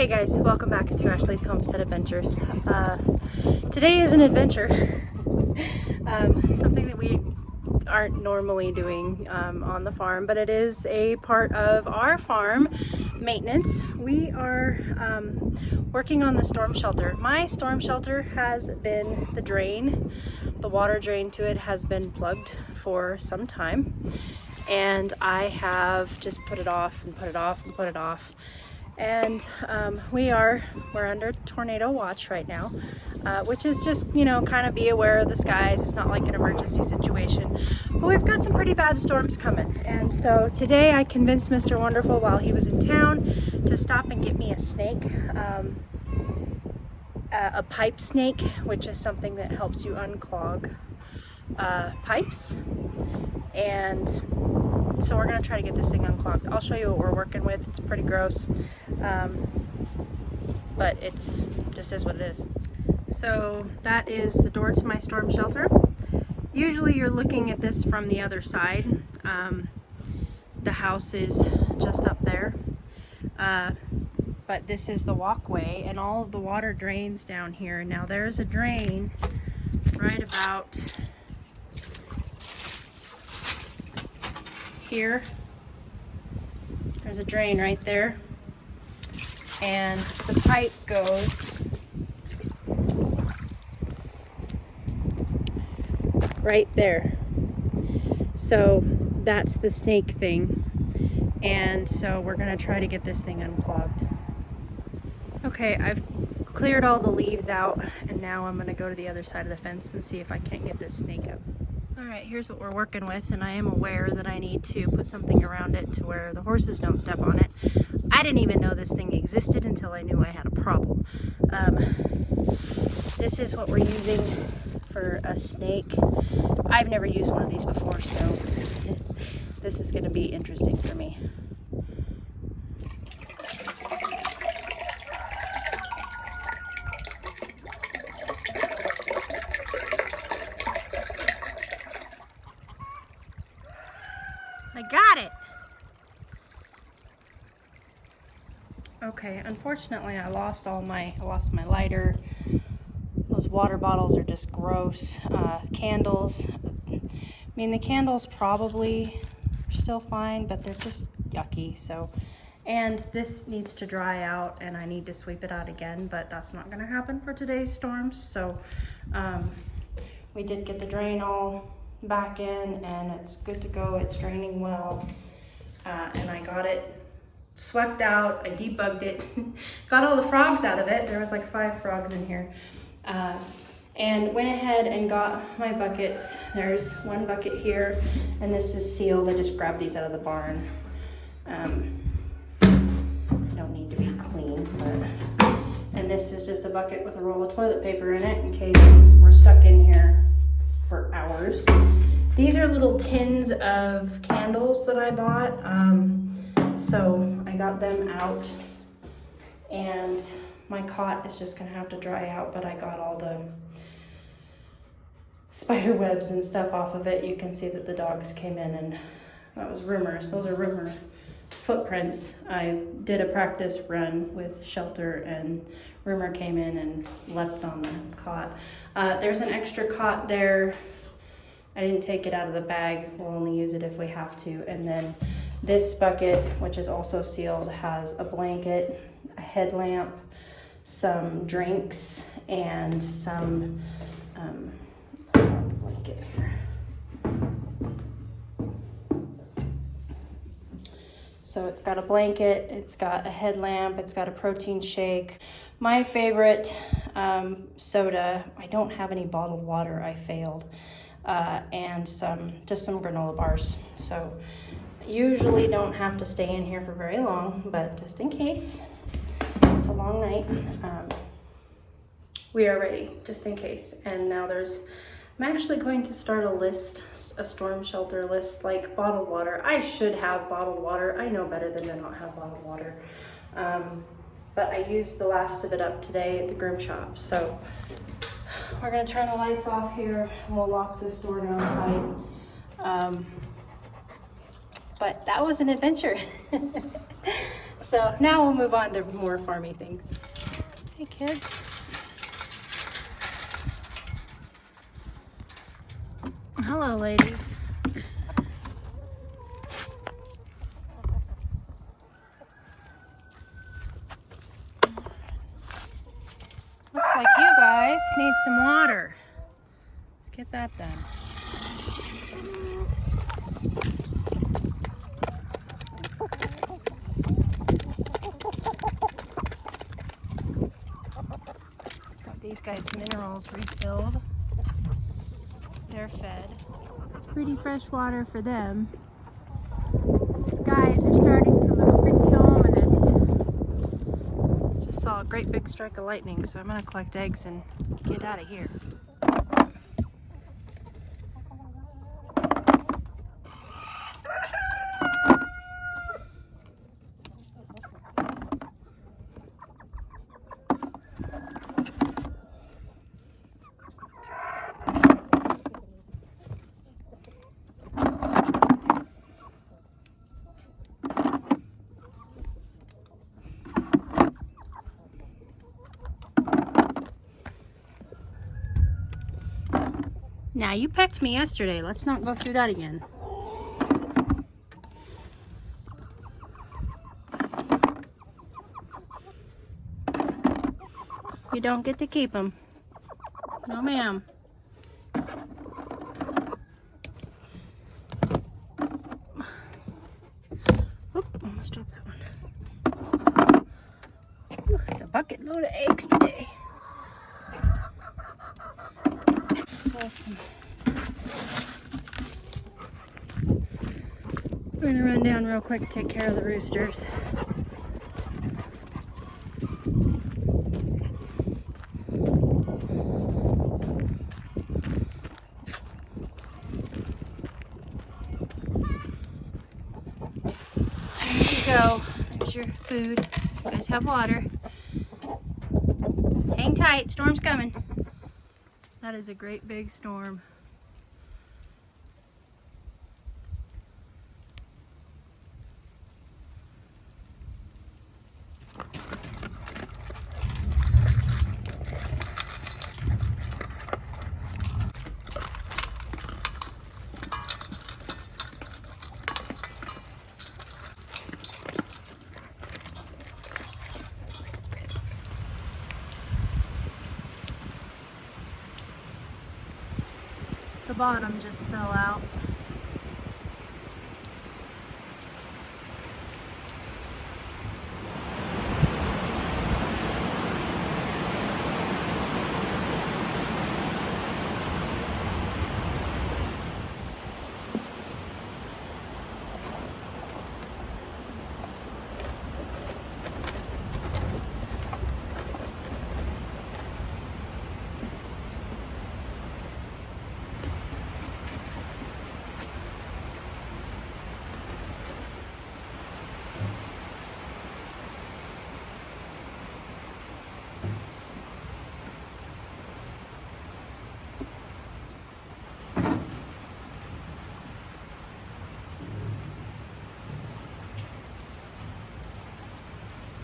Hey guys, welcome back to Ashley's Homestead Adventures. Today is an adventure, something that we aren't normally doing on the farm, but it is a part of our farm maintenance. We are working on the storm shelter. My storm shelter has been the drain. The water drain to it has been plugged for some time, and I have just put it off and put it off and put it off. And we're under tornado watch right now, which is just, you know, kind of be aware of the skies. It's not like an emergency situation, but we've got some pretty bad storms coming. And so today I convinced Mr. Wonderful while he was in town to stop and get me a snake, a pipe snake, which is something that helps you unclog pipes. And so we're gonna try to get this thing unclogged. I'll show you what we're working with. It's pretty gross, but it's just is what it is. So that is the door to my storm shelter. Usually you're looking at this from the other side. The house is just up there, but this is the walkway, and all of the water drains down here. Now there's a drain right about here. There's a drain right there, and the pipe goes right there. So that's the snake thing, and so we're gonna try to get this thing unclogged. Okay, I've cleared all the leaves out, and now I'm gonna go to the other side of the fence and see if I can't get this snake up. Alright, here's what we're working with, and I am aware that I need to put something around it to where the horses don't step on it. I didn't even know this thing existed until I knew I had a problem. This is what we're using for a snake. I've never used one of these before, so this is going to be interesting for me. I got it! Okay, unfortunately I lost my lighter. Those water bottles are just gross. Candles, I mean, the candles probably are still fine, but they're just yucky. So, and this needs to dry out, and I need to sweep it out again, but that's not gonna happen for today's storms. So we did get the drain all back in, and it's good to go. It's draining well, and I got it swept out. I debugged it, got all the frogs out of it. There was like 5 frogs in here, and went ahead and got my buckets. There's one bucket here, and this is sealed. I just grabbed these out of the barn. Don't need to be clean, but, and this is just a bucket with a roll of toilet paper in it in case we're stuck in here for hours. These are little tins of candles that I bought, so I got them out, and my cot is just gonna have to dry out, but I got all the spider webs and stuff off of it. You can see that the dogs came in, and that was Rumors. Those are Rumor footprints. I did a practice run with shelter, and Rumor came in and left on the cot. There's an extra cot there. I didn't take it out of the bag. We'll only use it if we have to. And then this bucket, which is also sealed, has a blanket, a headlamp, some drinks, and some, pull out the blanket here. So it's got a blanket, it's got a headlamp, it's got a protein shake. My favorite soda, I don't have any bottled water, I failed, and just some granola bars. So I usually don't have to stay in here for very long, but just in case, it's a long night, we are ready, just in case. And now I'm actually going to start a storm shelter list, like bottled water. I should have bottled water. I know better than to not have bottled water. But I used the last of it up today at the groom shop. So we're gonna turn the lights off here, and we'll lock this door down tight. but that was an adventure. So now we'll move on to more farmy things. Hey kids. Hello ladies. Looks like you guys need some water. Let's get that done. These guys' minerals refilled. They're fed. Pretty fresh water for them. Skies are starting to look pretty ominous. Just saw a great big strike of lightning, so I'm gonna collect eggs and get out of here. Now, you pecked me yesterday. Let's not go through that again. You don't get to keep them. No, ma'am. Oop, almost dropped that one. Ooh, it's a bucket load of eggs today. Awesome. We're gonna run down real quick and take care of the roosters. There you go. There's your food. You guys have water. Hang tight, storm's coming. That is a great big storm. The bottom just fell out.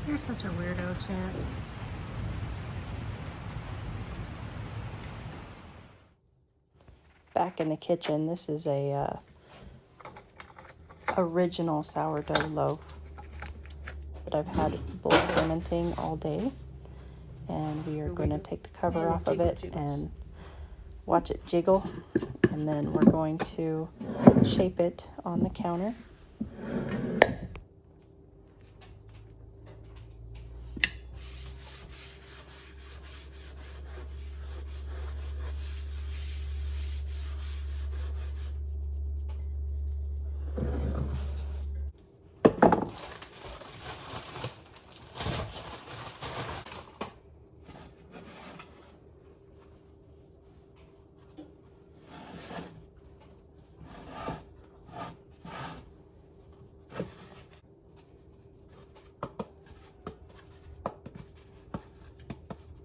You're such a weirdo, Chance. Back in the kitchen, this is a original sourdough loaf that I've had bulk fermenting all day, and we are going to take the cover off of it and watch it jiggle, and then we're going to shape it on the counter.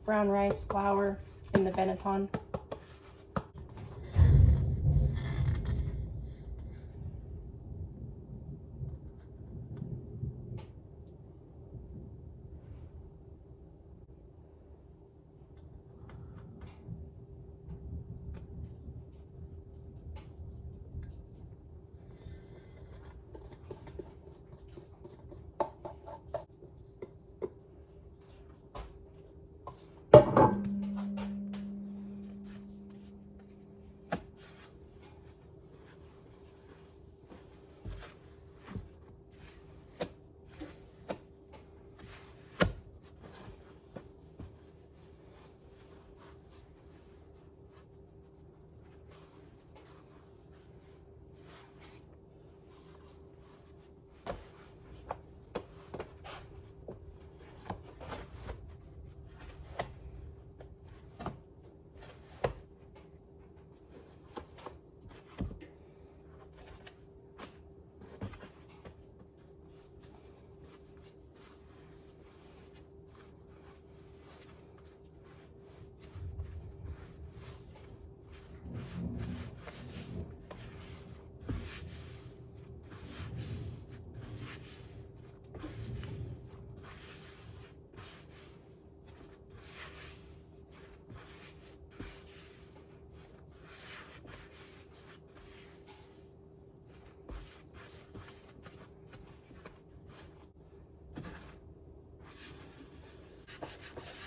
Brown rice flour in the Benetton.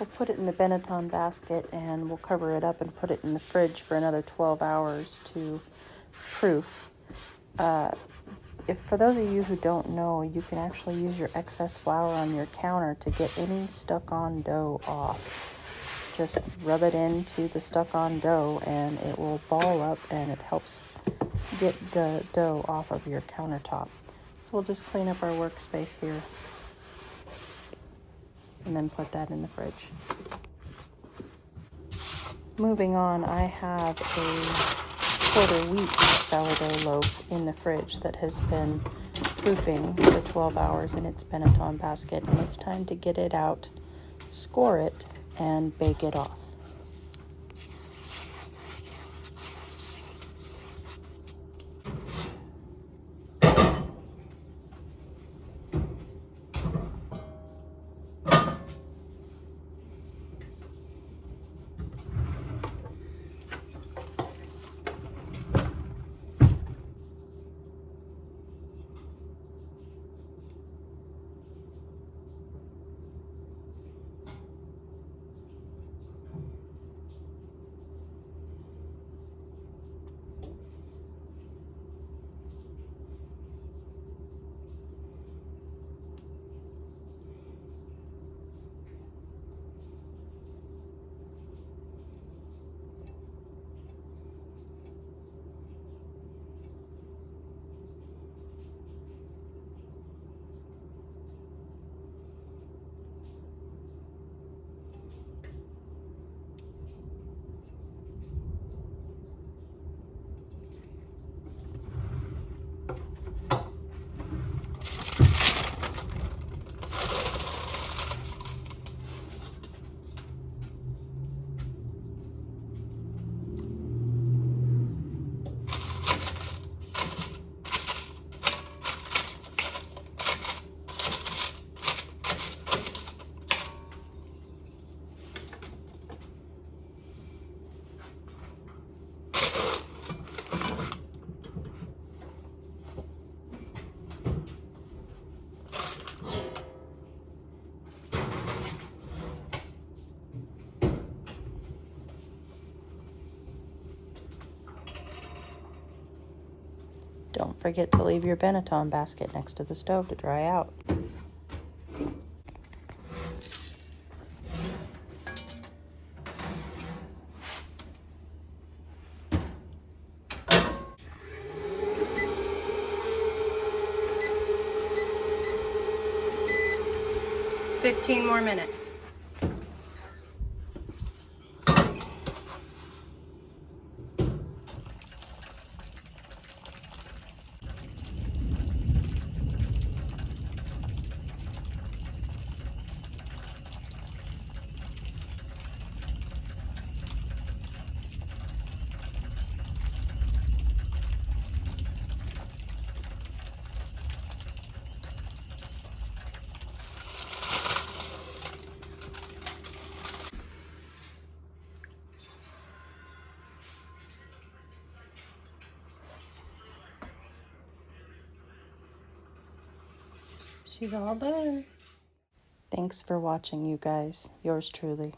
we'll put it in the Benetton basket and we'll cover it up and put it in the fridge for another 12 hours to proof. If for those of you who don't know, you can actually use your excess flour on your counter to get any stuck-on dough off. Just rub it into the stuck-on dough and it will ball up and it helps get the dough off of your countertop. So we'll just clean up our workspace here and then put that in the fridge. Moving on, I have a quarter wheat sourdough loaf in the fridge that has been proofing for 12 hours in its Benetton basket, and it's time to get it out, score it, and bake it off. Don't forget to leave your Benetton basket next to the stove to dry out. "15 more minutes. She's all done. Thanks for watching, you guys. Yours truly.